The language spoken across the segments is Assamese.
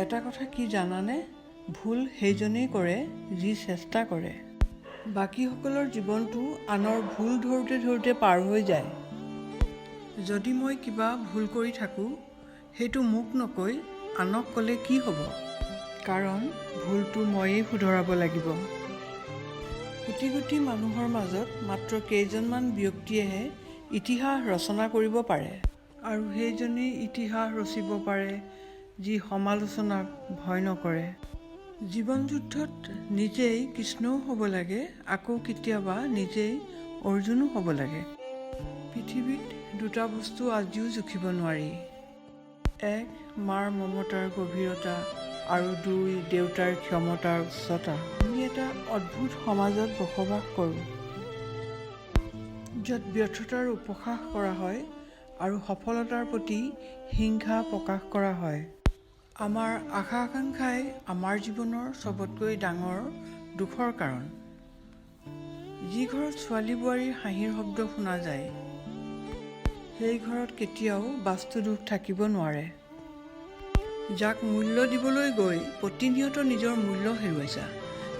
এটা কথা কি জানানে, ভুল সেইজনেই কৰে যি চেষ্টা কৰে। বাকীসকলৰ জীৱনটো আনৰ ভুল ধৰোঁতে ধৰোঁতে পাৰ হৈ যায়। যদি মই কিবা ভুল কৰি থাকোঁ, সেইটো মোক নকৈ আনক ক'লে কি হ'ব? কাৰণ ভুলটো ময়েই শুধৰাব লাগিব। কোটি কোটি মানুহৰ মাজত মাত্ৰ কেইজনমান ব্যক্তিয়েহে ইতিহাস ৰচনা কৰিব পাৰে, আৰু সেইজনেই ইতিহাস ৰচিব পাৰে যি সমালোচনাক ভয় নকৰে। জীৱন যুদ্ধত নিজেই কৃষ্ণও হ'ব লাগে, আকৌ কেতিয়াবা নিজেই অৰ্জুনো হ'ব লাগে। পৃথিৱীত দুটা বস্তু আজিও জুখিব নোৱাৰি। এক, মাৰ মমতাৰ গভীৰতা, আৰু দুই, দেউতাৰ ক্ষমতাৰ উচ্চতা। আমি এটা অদ্ভুত সমাজত বসবাস কৰোঁ, য'ত ব্যৰ্থতাৰ উপহাস কৰা হয় আৰু সফলতাৰ প্ৰতি হিংসা প্ৰকাশ কৰা হয়। আমাৰ আশা আকাংক্ষাই আমাৰ জীৱনৰ চবতকৈ ডাঙৰ দুখৰ কাৰণ। যি ঘৰত ছোৱালী বোৱাৰীৰ হাঁহিৰ শব্দ শুনা যায়, সেই ঘৰত কেতিয়াও বাস্তু দুখ থাকিব নোৱাৰে। যাক মূল্য দিবলৈ গৈ প্ৰতিনিয়ত নিজৰ মূল্য হেৰুৱাইছা,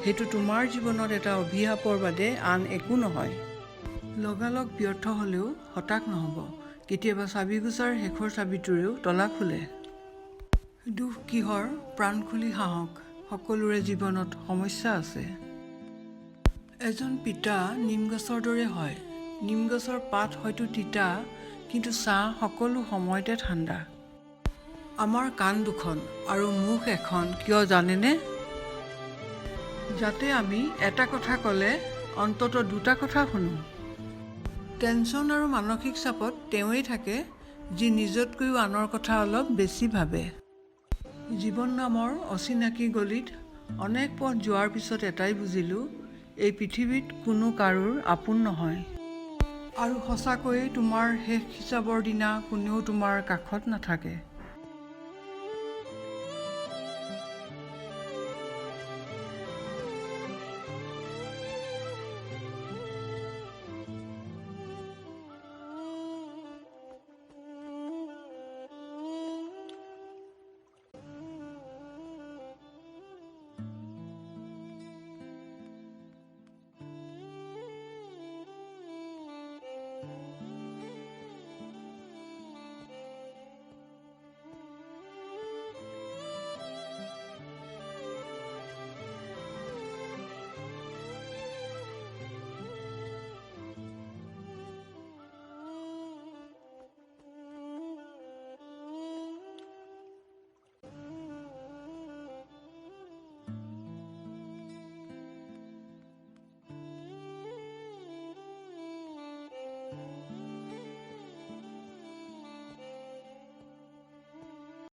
সেইটো তোমাৰ জীৱনত এটা অভিশাপৰ বাদে আন একো নহয়। লগালগ ব্যৰ্থ হ'লেও হতাশ নহ'ব, কেতিয়াবা চাবিগোচাৰ শেষৰ চাবিটোৰেও তলা খোলে। দুখ কিহৰ, প্ৰাণ খুলি হাঁহক, সকলোৰে জীৱনত সমস্যা আছে। এজন পিতা নিম গছৰ দৰে হয়। নিম গছৰ পাত হয়তো তিতা, কিন্তু ছাঁ সকলো সময়তে ঠাণ্ডা। আমাৰ কাণ দুখন আৰু মুখ এখন কিয় জানেনে? যাতে আমি এটা কথা ক'লে অন্তত দুটা কথা শুনো। টেনচন আৰু মানসিক চাপত তেওঁৱেই থাকে যি নিজতকৈও আনৰ কথা অলপ বেছি ভাবে। জীৱন নামৰ অচিনাকি গলিত অনেক পথ যোৱাৰ পিছত এটাই বুজিলোঁ, এই পৃথিৱীত কোনো কাৰোৰ আপোন নহয়। আৰু সঁচাকৈয়ে তোমাৰ শেষ হিচাপৰ দিনা কোনেও তোমাৰ কাষত নাথাকে।